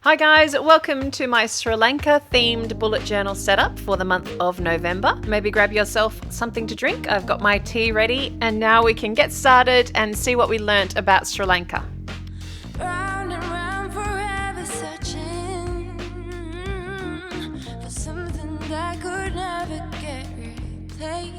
Hi guys, welcome to my Sri Lanka themed bullet journal setup for the month of November. Maybe grab yourself something to drink. I've got my tea ready and now we can get started and see what we learnt about Sri Lanka. Round and round forever searching for something that could never get replaced.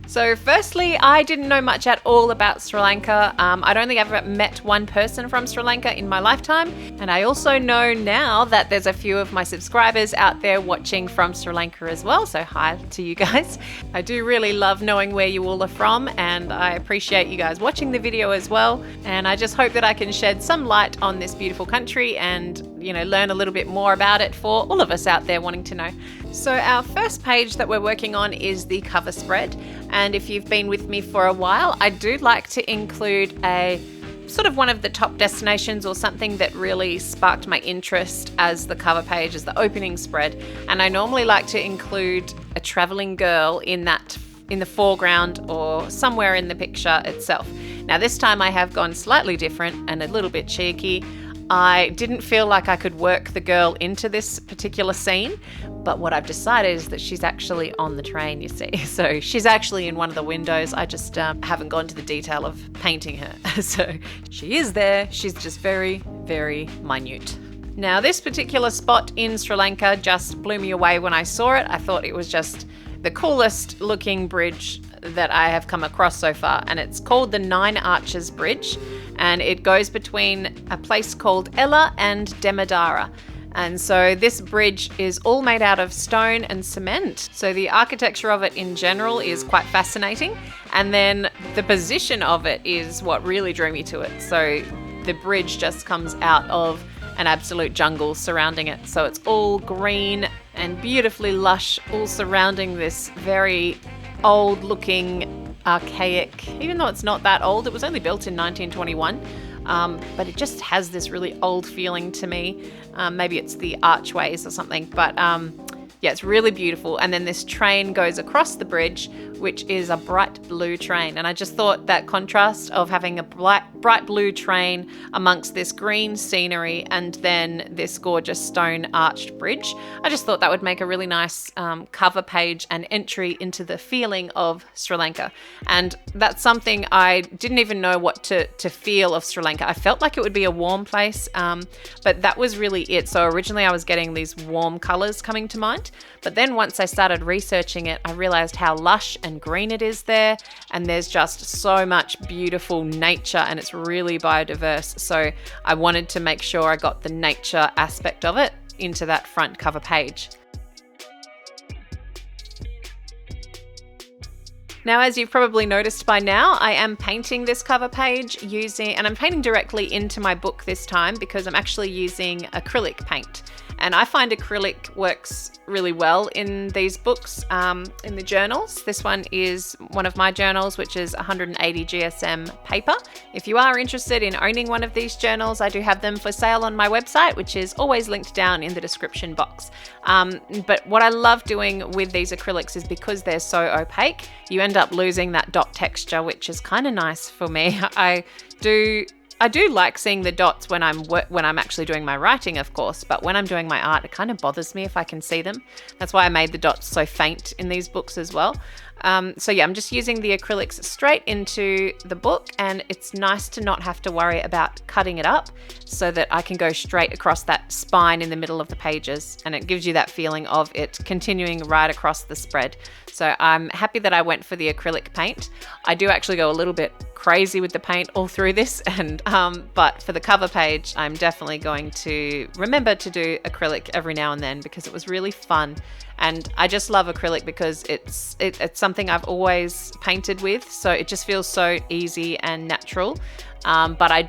So firstly, I didn't know much at all about Sri Lanka. I'd only ever met one person from Sri Lanka in my lifetime. And I also know now that there's a few of my subscribers out there watching from Sri Lanka as well. So hi to you guys. I do really love knowing where you all are from and I appreciate you guys watching the video as well. And I just hope that I can shed some light on this beautiful country and, learn a little bit more about it for all of us out there wanting to know. So our first page that we're working on is the cover spread. And if you've been with me for a while, I do like to include a sort of one of the top destinations or something that really sparked my interest as the cover page, as the opening spread. And I normally like to include a traveling girl in the foreground or somewhere in the picture itself. Now this time I have gone slightly different and a little bit cheeky. I didn't feel like I could work the girl into this particular scene, but what I've decided is that she's actually on the train, you see. So she's actually in one of the windows. I just haven't gone to the detail of painting her. So she is there. She's just very, very minute. Now this particular spot in Sri Lanka just blew me away when I saw it. I thought it was just the coolest looking bridge that I have come across so far, and it's called the Nine Arches Bridge, and it goes between a place called Ella and Demadara. And so this bridge is all made out of stone and cement. So the architecture of it in general is quite fascinating, and then the position of it is what really drew me to it. So the bridge just comes out of an absolute jungle surrounding it. So it's all green and beautifully lush, all surrounding this very old looking, archaic, even though it's not that old, it was only built in 1921, but it just has this really old feeling to me. Maybe it's the archways or something, but yeah, it's really beautiful. And then this train goes across the bridge, which is a bright blue train. And I just thought that contrast of having a bright blue train amongst this green scenery and then this gorgeous stone arched bridge, I just thought that would make a really nice cover page and entry into the feeling of Sri Lanka. And that's something I didn't even know what to feel of Sri Lanka. I felt like it would be a warm place, but that was really it. So originally I was getting these warm colors coming to mind. But then once I started researching it, I realized how lush and green it is there. And there's just so much beautiful nature and it's really biodiverse. So I wanted to make sure I got the nature aspect of it into that front cover page. Now, as you've probably noticed by now, I am painting this cover page and I'm painting directly into my book this time because I'm actually using acrylic paint. And I find acrylic works really well in these books, in the journals. This one is one of my journals, which is 180 GSM paper. If you are interested in owning one of these journals, I do have them for sale on my website, which is always linked down in the description box. But what I love doing with these acrylics is because they're so opaque, you end up losing that dot texture, which is kind of nice for me. I do like seeing the dots when I'm actually doing my writing, of course, but when I'm doing my art, it kind of bothers me if I can see them. That's why I made the dots so faint in these books as well. So yeah, I'm just using the acrylics straight into the book, and it's nice to not have to worry about cutting it up so that I can go straight across that spine in the middle of the pages, and it gives you that feeling of it continuing right across the spread. So I'm happy that I went for the acrylic paint. I do actually go a little bit crazy with the paint all through this, and but for the cover page, I'm definitely going to remember to do acrylic every now and then because it was really fun. And I just love acrylic because it's something I've always painted with, so it just feels so easy and natural. But I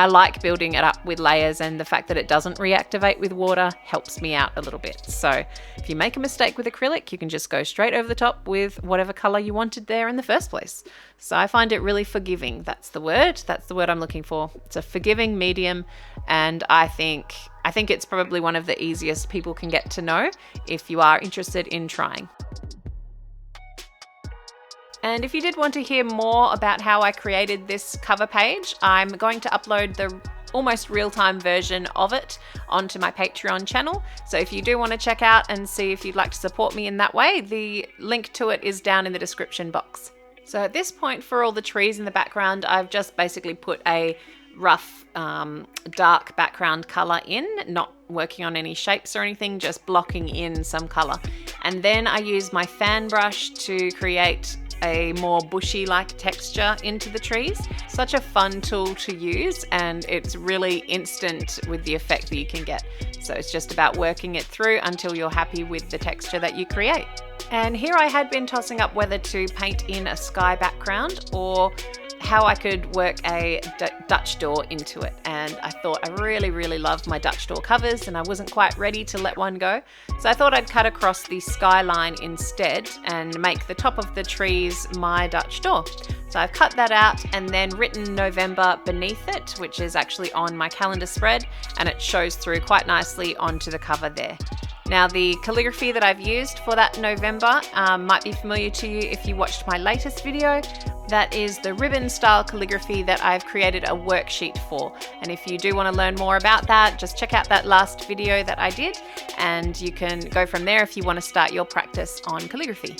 like building it up with layers, and the fact that it doesn't reactivate with water helps me out a little bit. So if you make a mistake with acrylic, you can just go straight over the top with whatever color you wanted there in the first place. So I find it really forgiving. That's the word I'm looking for. It's a forgiving medium, and I think it's probably one of the easiest people can get to know if you are interested in trying. And if you did want to hear more about how I created this cover page, I'm going to upload the almost real-time version of it onto my Patreon channel. So if you do want to check out and see if you'd like to support me in that way, the link to it is down in the description box. So at this point, for all the trees in the background, I've just basically put a rough dark background color in, not working on any shapes or anything, just blocking in some color. And then I use my fan brush to create a more bushy like texture into the trees. Such a fun tool to use, and it's really instant with the effect that you can get. So it's just about working it through until you're happy with the texture that you create. And here I had been tossing up whether to paint in a sky background or how I could work a Dutch door into it. And I thought I really love my Dutch door covers, and I wasn't quite ready to let one go. So I thought I'd cut across the skyline instead and make the top of the trees my Dutch door. So I've cut that out and then written November beneath it, which is actually on my calendar spread, and it shows through quite nicely onto the cover there. Now, the calligraphy that I've used for that November might be familiar to you if you watched my latest video. That is the ribbon style calligraphy that I've created a worksheet for. And if you do want to learn more about that, just check out that last video that I did, and you can go from there if you want to start your practice on calligraphy.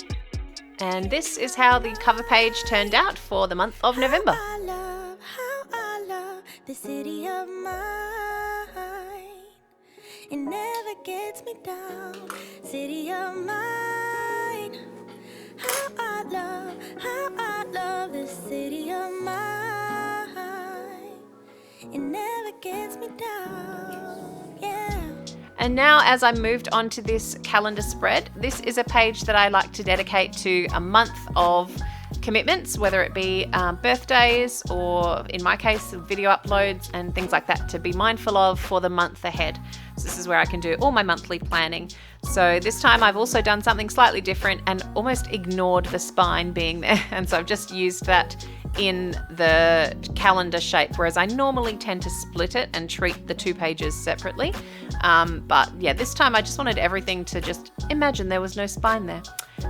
And this is how the cover page turned out for the month of November. How I love the city of mine. It never gets me down, city of mine. How I love this city of mine. It never gets me down, yeah. And now, as I moved on to this calendar spread, this is a page that I like to dedicate to a month of commitments, whether it be birthdays or, in my case, video uploads and things like that to be mindful of for the month ahead. So this is where I can do all my monthly planning. So this time I've also done something slightly different and almost ignored the spine being there. And so I've just used that in the calendar shape, whereas I normally tend to split it and treat the two pages separately. But yeah, this time I just wanted everything to just imagine there was no spine there.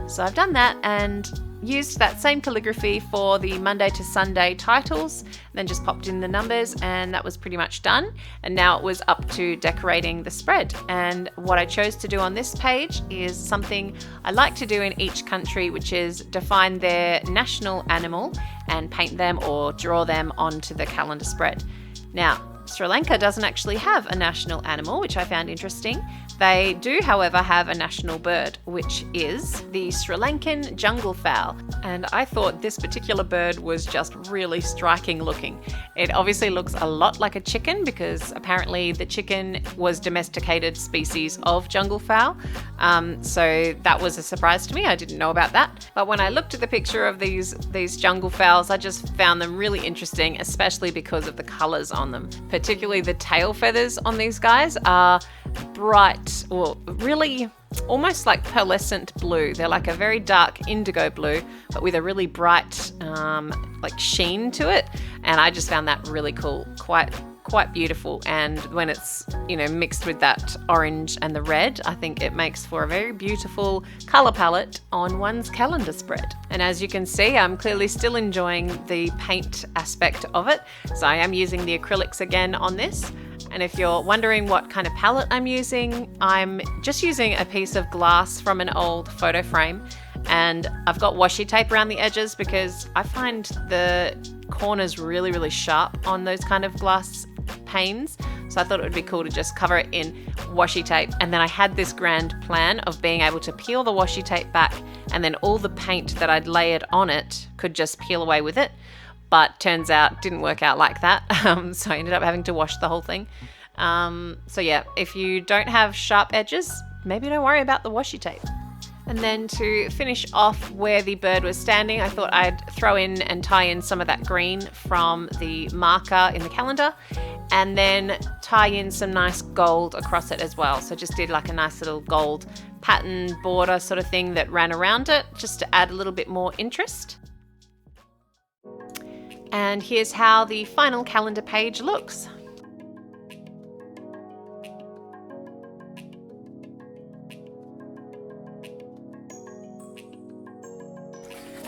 So I've done that and used that same calligraphy for the Monday to Sunday titles, then just popped in the numbers, and that was pretty much done. And now it was up to decorating the spread. And what I chose to do on this page is something I like to do in each country, which is define their national animal and paint them or draw them onto the calendar spread. Now, Sri Lanka doesn't actually have a national animal, which I found interesting. They do, however, have a national bird, which is the Sri Lankan jungle fowl. And I thought this particular bird was just really striking looking. It obviously looks a lot like a chicken because apparently the chicken was domesticated species of jungle fowl. So that was a surprise to me. I didn't know about that. But when I looked at the picture of these jungle fowls, I just found them really interesting, especially because of the colors on them. Particularly the tail feathers on these guys are bright, or really almost like pearlescent blue. They're like a very dark indigo blue, but with a really bright like sheen to it. And I just found that really cool, quite beautiful. And when it's, you know, mixed with that orange and the red, I think it makes for a very beautiful color palette on one's calendar spread. And as you can see, I'm clearly still enjoying the paint aspect of it. So I am using the acrylics again on this. And if you're wondering what kind of palette I'm just using a piece of glass from an old photo frame. And I've got washi tape around the edges because I find the corners really sharp on those kind of glass panes. So I thought it would be cool to just cover it in washi tape. And then I had this grand plan of being able to peel the washi tape back, and then all the paint that I'd layered on it could just peel away with it. But turns out didn't work out like that. So I ended up having to wash the whole thing. So yeah, if you don't have sharp edges, maybe don't worry about the washi tape. And then to finish off where the bird was standing, I thought I'd throw in and tie in some of that green from the marker in the calendar, and then tie in some nice gold across it as well. So just did like a nice little gold pattern border sort of thing that ran around it, just to add a little bit more interest. And here's how the final calendar page looks.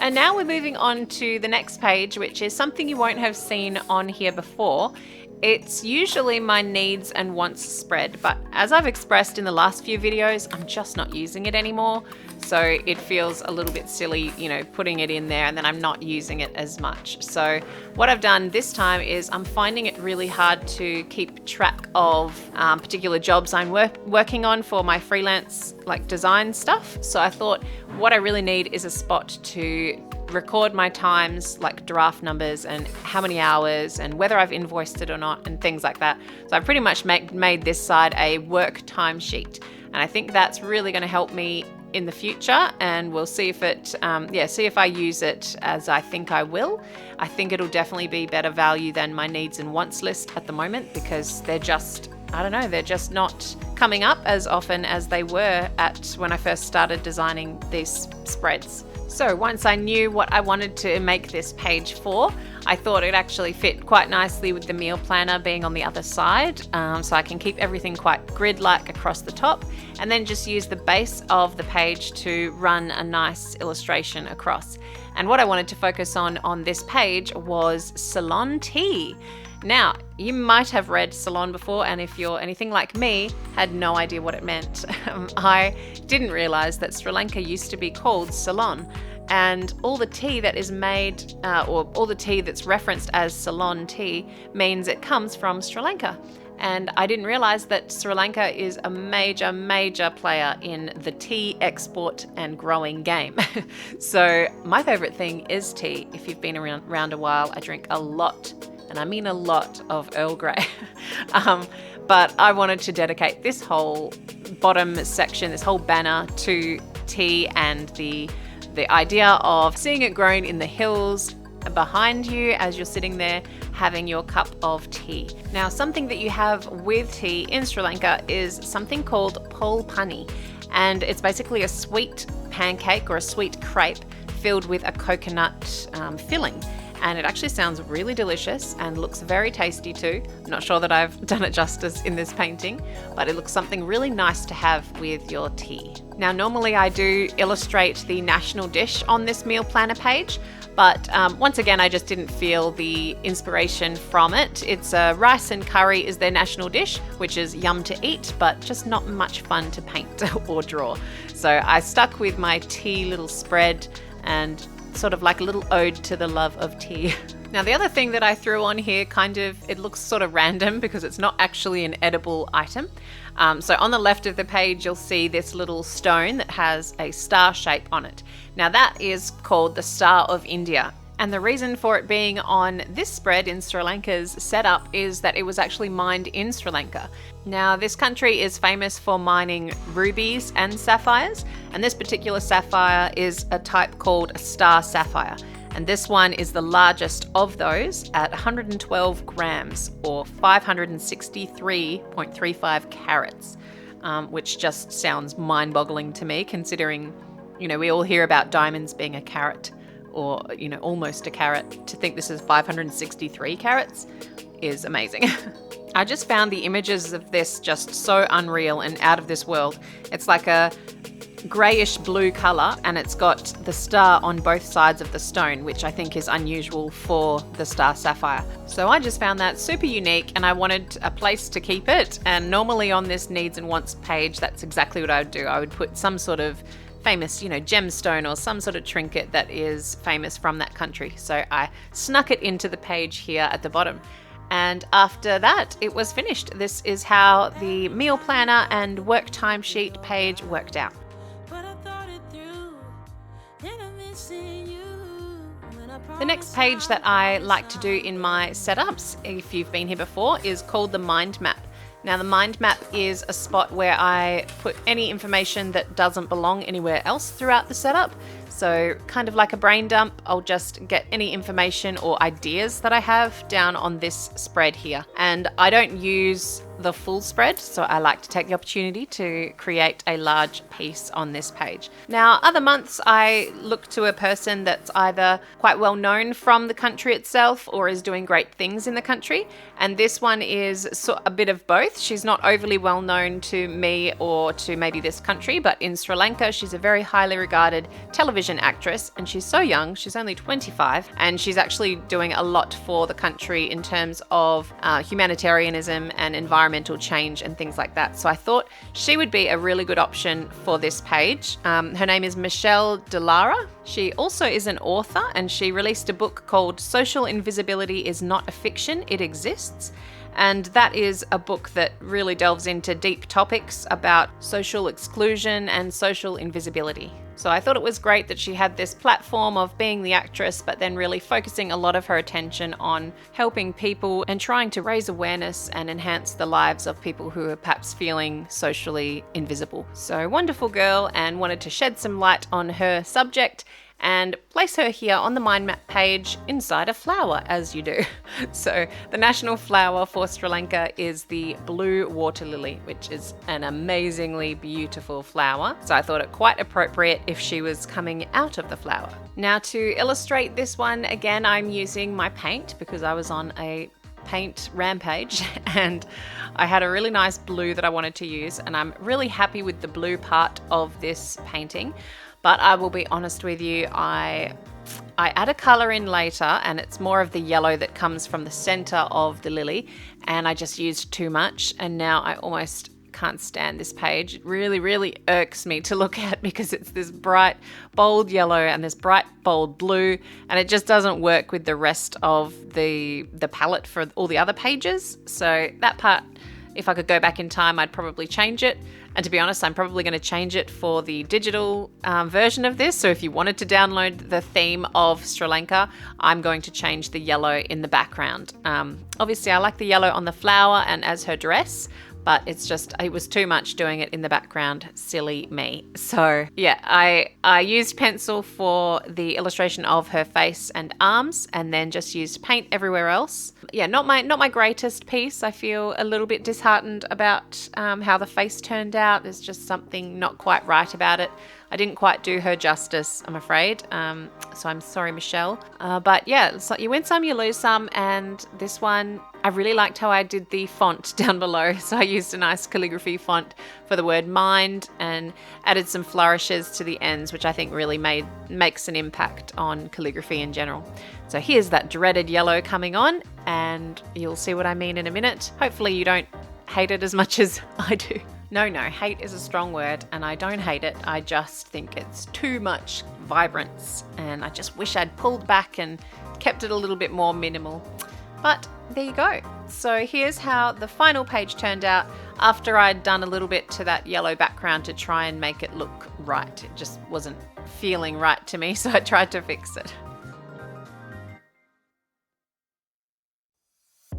And now we're moving on to the next page, which is something you won't have seen on here before. It's usually my needs and wants spread, but as I've expressed in the last few videos, I'm just not using it anymore. So it feels a little bit silly, putting it in there and then I'm not using it as much. So what I've done this time is I'm finding it really hard to keep track of particular jobs I'm working on for my freelance design stuff. So I thought what I really need is a spot to record my times, like draft numbers and how many hours and whether I've invoiced it or not and things like that. So I've pretty much made this side a work timesheet, and I think that's really going to help me in the future, and we'll see if it see if I use it as I think I will. I think it'll definitely be better value than my needs and wants list at the moment, because they're just not coming up as often as they were when I first started designing these spreads. So once I knew what I wanted to make this page for, I thought it actually fit quite nicely with the meal planner being on the other side, so I can keep everything quite grid-like across the top, and then just use the base of the page to run a nice illustration across. And what I wanted to focus on this page was Ceylon tea. Now, you might have read Ceylon before, and if you're anything like me, had no idea what it meant. I didn't realize that Sri Lanka used to be called Ceylon, and all the tea that is made, or all the tea that's referenced as Ceylon tea, means it comes from Sri Lanka. And I didn't realize that Sri Lanka is a major player in the tea export and growing game. So my favorite thing is tea. If you've been around a while, I drink a lot, and I mean a lot, of Earl Grey. But I wanted to dedicate this whole bottom section, this whole banner, to tea and the idea of seeing it grown in the hills behind you as you're sitting there having your cup of tea. Now, something that you have with tea in Sri Lanka is something called pol pani, and it's basically a sweet pancake or a sweet crepe filled with a coconut filling. And it actually sounds really delicious and looks very tasty too. I'm not sure that I've done it justice in this painting, but it looks something really nice to have with your tea. Now, normally I do illustrate the national dish on this meal planner page, but once again, I just didn't feel the inspiration from it. It's rice and curry is their national dish, which is yum to eat, but just not much fun to paint or draw. So I stuck with my tea little spread and sort of like a little ode to the love of tea. Now, the other thing that I threw on here, it looks sort of random because it's not actually an edible item. So on the left of the page, you'll see this little stone that has a star shape on it. Now, that is called the Star of India. And the reason for it being on this spread in Sri Lanka's setup is that it was actually mined in Sri Lanka. Now, this country is famous for mining rubies and sapphires, and this particular sapphire is a type called a star sapphire. And this one is the largest of those at 112 grams or 563.35 carats, which just sounds mind-boggling to me, considering, we all hear about diamonds being a carat, or almost a carat. To think this is 563 carats is amazing. I just found the images of this just so unreal and out of this world. It's like a grayish blue color, and it's got the star on both sides of the stone, which I think is unusual for the star sapphire. So I just found that super unique, and I wanted a place to keep it. And normally on this needs and wants page, that's exactly what I would do. I would put some sort of famous, gemstone or some sort of trinket that is famous from that country. So I snuck it into the page here at the bottom. And after that, it was finished. This is how the meal planner and work timesheet page worked out. The next page that I like to do in my setups, if you've been here before, is called the mind map. Now, the mind map is a spot where I put any information that doesn't belong anywhere else throughout the setup. So kind of like a brain dump, I'll just get any information or ideas that I have down on this spread here. And I don't use the full spread, so I like to take the opportunity to create a large piece on this page. Now, other months I look to a person that's either quite well known from the country itself or is doing great things in the country, and this one is a bit of both. She's not overly well known to me or to maybe this country, but in Sri Lanka she's a very highly regarded television actress, and she's so young, she's only 25, and she's actually doing a lot for the country in terms of humanitarianism and environmental change and things like that. So I thought she would be a really good option for this page. Her name is Michelle Delara. She also is an author, and she released a book called Social Invisibility is Not a Fiction, It Exists. And that is a book that really delves into deep topics about social exclusion and social invisibility. So I thought it was great that she had this platform of being the actress, but then really focusing a lot of her attention on helping people and trying to raise awareness and enhance the lives of people who are perhaps feeling socially invisible. So wonderful girl, and wanted to shed some light on her subject and place her here on the mind map page inside a flower, as you do. So the national flower for Sri Lanka is the blue water lily, which is an amazingly beautiful flower. So I thought it quite appropriate if she was coming out of the flower. Now, to illustrate this one, again, I'm using my paint because I was on a paint rampage and I had a really nice blue that I wanted to use, and I'm really happy with the blue part of this painting. But I will be honest with you, I add a colour in later, and it's more of the yellow that comes from the centre of the lily, and I just used too much, and now I almost can't stand this page. It really, really irks me to look at because it's this bright, bold yellow and this bright, bold blue, and it just doesn't work with the rest of the palette for all the other pages. So that part, if I could go back in time, I'd probably change it. And to be honest, I'm probably going to change it for the digital version of this. So if you wanted to download the theme of Sri Lanka, I'm going to change the yellow in the background. Obviously, I like the yellow on the flower and as her dress, but it was too much doing it in the background. Silly me. So yeah, I used pencil for the illustration of her face and arms, and then just used paint everywhere else. Yeah, not my greatest piece. I feel a little bit disheartened about how the face turned out. There's just something not quite right about it. I didn't quite do her justice, I'm afraid. So I'm sorry, Michelle. But yeah, so you win some, you lose some. And this one, I really liked how I did the font down below. So I used a nice calligraphy font for the word mind and added some flourishes to the ends, which I think really makes an impact on calligraphy in general. So here's that dreaded yellow coming on, and you'll see what I mean in a minute. Hopefully you don't hate it as much as I do. No, hate is a strong word, and I don't hate it. I just think it's too much vibrance, and I just wish I'd pulled back and kept it a little bit more minimal. But there you go. So here's how the final page turned out after I'd done a little bit to that yellow background to try and make it look right. It just wasn't feeling right to me, so I tried to fix it.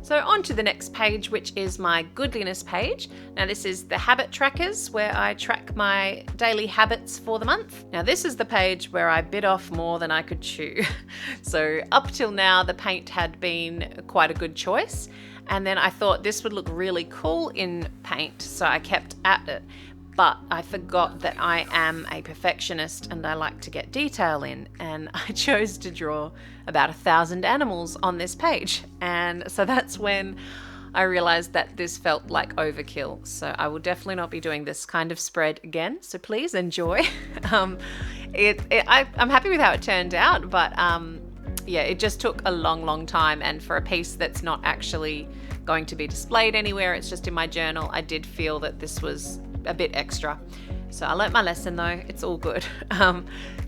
So on to the next page, which is my Goodliness page. Now this is the habit trackers, where I track my daily habits for the month. Now this is the page where I bit off more than I could chew. So up till now, the paint had been quite a good choice. And then I thought this would look really cool in paint, so I kept at it. But I forgot that I am a perfectionist and I like to get detail in, and I chose to draw about 1,000 animals on this page. And so that's when I realized that this felt like overkill. So I will definitely not be doing this kind of spread again. So please enjoy. I'm happy with how it turned out, but yeah, it just took a long time. And for a piece that's not actually going to be displayed anywhere, it's just in my journal, I did feel that this was a bit extra. So I learnt my lesson though, it's all good.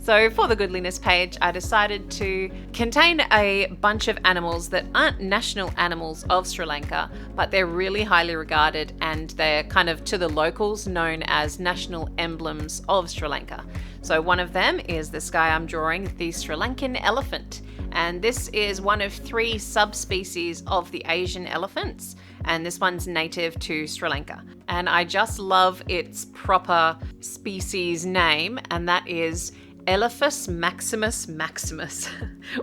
So for the Goodliness page, I decided to contain a bunch of animals that aren't national animals of Sri Lanka, but they're really highly regarded, and they're kind of, to the locals, known as national emblems of Sri Lanka. So one of them is this guy I'm drawing, the Sri Lankan elephant. And this is one of 3 subspecies of the Asian elephants, and this one's native to Sri Lanka. And I just love its proper species name, and that is Elephas maximus maximus,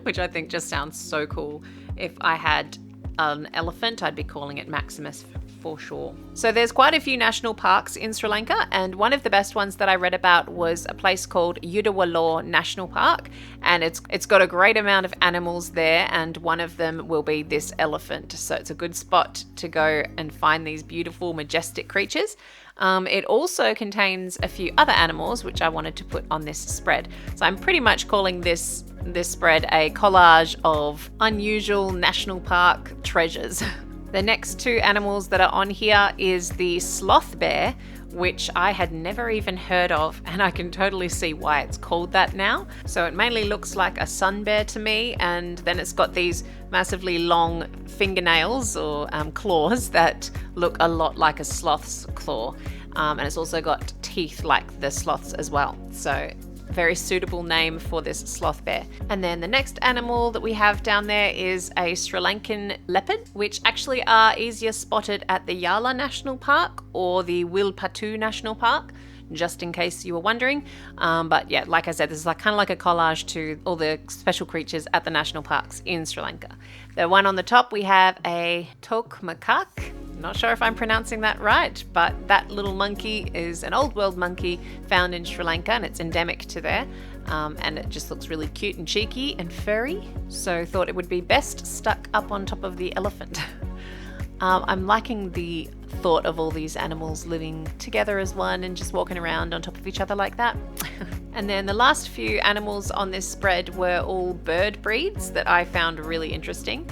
which I think just sounds so cool. If I had an elephant, I'd be calling it Maximus for sure. So there's quite a few national parks in Sri Lanka, and one of the best ones that I read about was a place called Udawalaw National Park, and it's got a great amount of animals there, and one of them will be this elephant. So it's a good spot to go and find these beautiful, majestic creatures. It also contains a few other animals which I wanted to put on this spread. So I'm pretty much calling this spread a collage of unusual national park treasures. The next two animals that are on here is the sloth bear, which I had never even heard of, and I can totally see why it's called that now. So it mainly looks like a sun bear to me, and then it's got these massively long fingernails or claws that look a lot like a sloth's claw, and it's also got teeth like the sloths as well. So very suitable name for this sloth bear. And then the next animal that we have down there is a Sri Lankan leopard, which actually are easier spotted at the Yala National Park or the Wilpatu National Park, just in case you were wondering. But yeah, like I said, this is kind of like a collage to all the special creatures at the national parks in Sri Lanka. The one on the top, we have a tok macaque. Not sure if I'm pronouncing that right, but that little monkey is an old world monkey found in Sri Lanka, and it's endemic to there. And it just looks really cute and cheeky and furry. So thought it would be best stuck up on top of the elephant. I'm liking the thought of all these animals living together as one and just walking around on top of each other like that. And then the last few animals on this spread were all bird breeds that I found really interesting.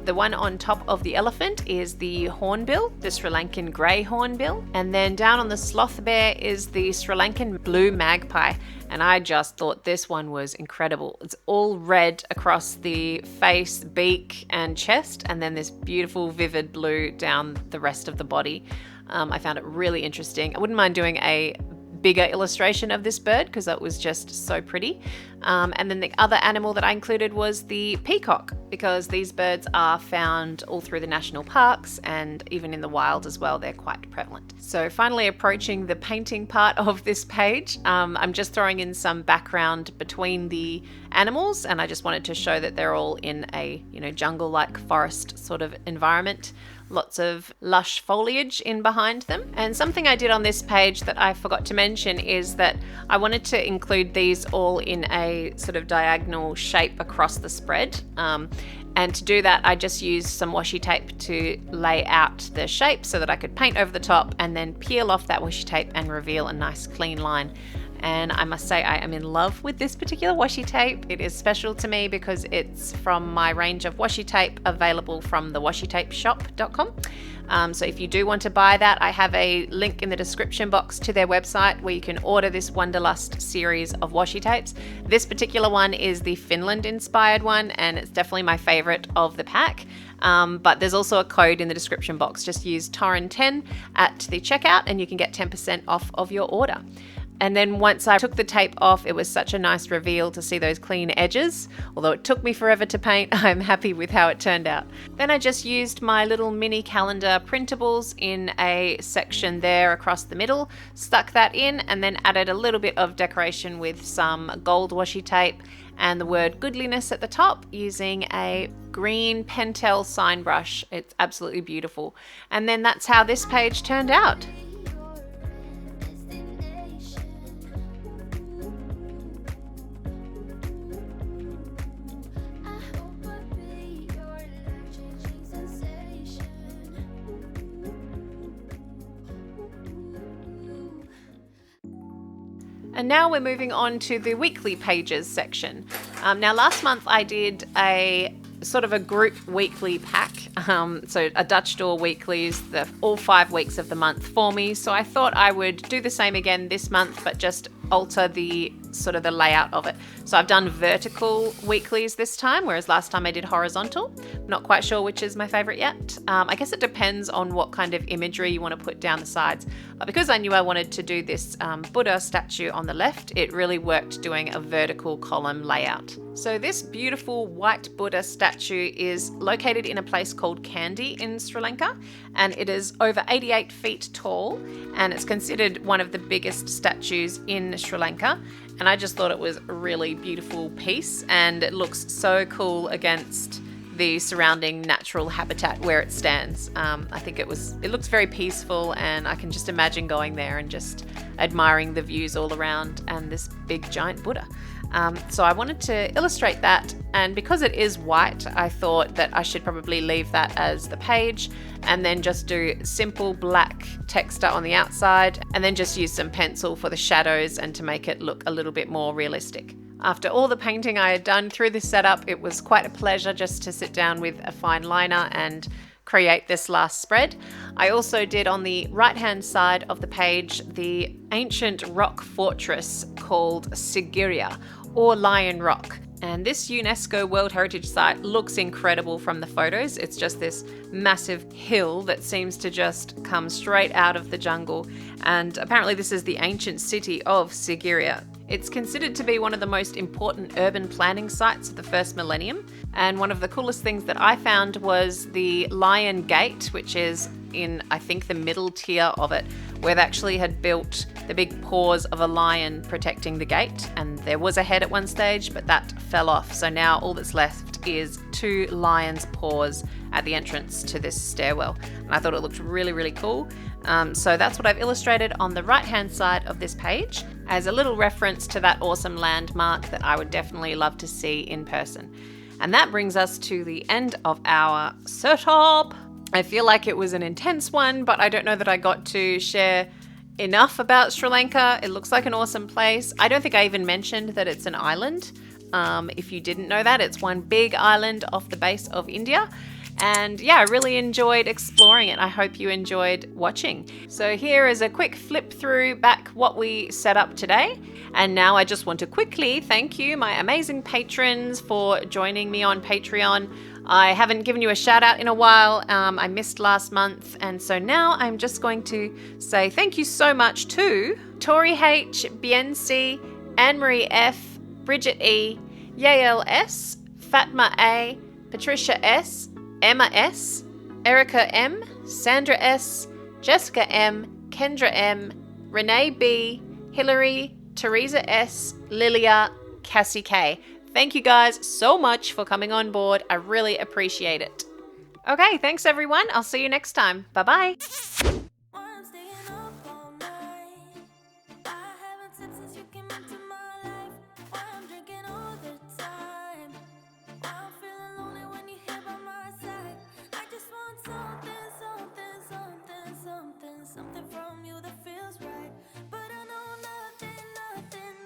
The one on top of the elephant is the hornbill, the Sri Lankan grey hornbill. And then down on the sloth bear is the Sri Lankan blue magpie. And I just thought this one was incredible. It's all red across the face, beak and chest, and then this beautiful vivid blue down the rest of the body. I found it really interesting. I wouldn't mind doing a bigger illustration of this bird because it was just so pretty. And then the other animal that I included was the peacock, because these birds are found all through the national parks and even in the wild as well. They're quite prevalent. So finally approaching the painting part of this page, I'm just throwing in some background between the animals, and I just wanted to show that they're all in a jungle-like forest sort of environment. Lots of lush foliage in behind them. And something I did on this page that I forgot to mention is that I wanted to include these all in a sort of diagonal shape across the spread. And to do that, I just used some washi tape to lay out the shape so that I could paint over the top and then peel off that washi tape and reveal a nice clean line. And I must say I am in love with this particular washi tape. It is special to me because it's from my range of washi tape available from the washitapeshop.com. So if you do want to buy that, I have a link in the description box to their website where you can order this Wanderlust series of washi tapes. This particular one is the Finland inspired one, and it's definitely my favorite of the pack. But there's also a code in the description box. Just use Torryn 10 at the checkout and you can get 10% off of your order. And then once I took the tape off, it was such a nice reveal to see those clean edges. Although it took me forever to paint, I'm happy with how it turned out. Then I just used my little mini calendar printables in a section there across the middle, stuck that in, and then added a little bit of decoration with some gold washi tape and the word Goodliness at the top using a green Pentel sign brush. It's absolutely beautiful. And then that's how this page turned out. And now we're moving on to the weekly pages section. Now last month I did a sort of a group weekly pack. So a Dutch Door weeklies, all 5 weeks of the month for me. So I thought I would do the same again this month, but just alter the sort of the layout of it. So I've done vertical weeklies this time, whereas last time I did horizontal. Not quite sure which is my favorite yet. I guess it depends on what kind of imagery you want to put down the sides. But because I knew I wanted to do this Buddha statue on the left, it really worked doing a vertical column layout. So this beautiful white Buddha statue is located in a place called Kandy in Sri Lanka, and it is over 88 feet tall, and it's considered one of the biggest statues in Sri Lanka. And I just thought it was a really beautiful piece, and it looks so cool against the surrounding natural habitat where it stands. I think it looks very peaceful, and I can just imagine going there and just admiring the views all around and this big giant Buddha. So I wanted to illustrate that, and because it is white, I thought that I should probably leave that as the page and then just do simple black texture on the outside, and then just use some pencil for the shadows and to make it look a little bit more realistic. After all the painting I had done through this setup, it was quite a pleasure just to sit down with a fine liner and create this last spread. I also did on the right hand side of the page the ancient rock fortress called Sigiriya, or Lion Rock. And this UNESCO World Heritage Site looks incredible from the photos. It's just this massive hill that seems to just come straight out of the jungle. And apparently this is the ancient city of Sigiriya. It's considered to be one of the most important urban planning sites of the first millennium. And one of the coolest things that I found was the Lion Gate, which is in, I think, the middle tier of it, where they actually had built the big paws of a lion protecting the gate. And there was a head at one stage, but that fell off. So now all that's left is 2 lion's paws at the entrance to this stairwell. And I thought it looked really, really cool. So that's what I've illustrated on the right hand side of this page as a little reference to that awesome landmark that I would definitely love to see in person. And that brings us to the end of our setup. I feel like it was an intense one, but I don't know that I got to share enough about Sri Lanka. It looks like an awesome place. I don't think I even mentioned that it's an island. If you didn't know that, it's one big island off the base of India. And yeah, I really enjoyed exploring it. I hope you enjoyed watching. So here is a quick flip through back what we set up today. And now I just want to quickly thank you, my amazing patrons, for joining me on Patreon. I haven't given you a shout out in a while. I missed last month. And so now I'm just going to say thank you so much to Tori H, Biensi, Anne-Marie F, Bridget E, Yael S, Fatma A, Patricia S, Emma S, Erica M, Sandra S, Jessica M, Kendra M, Renee B, Hillary, Teresa S, Lilia, Cassie K. Thank you guys so much for coming on board. I really appreciate it. Okay, thanks everyone. I'll see you next time. Bye-bye. I'm staying up all night. I haven't slept since you came into my life. I'm drinking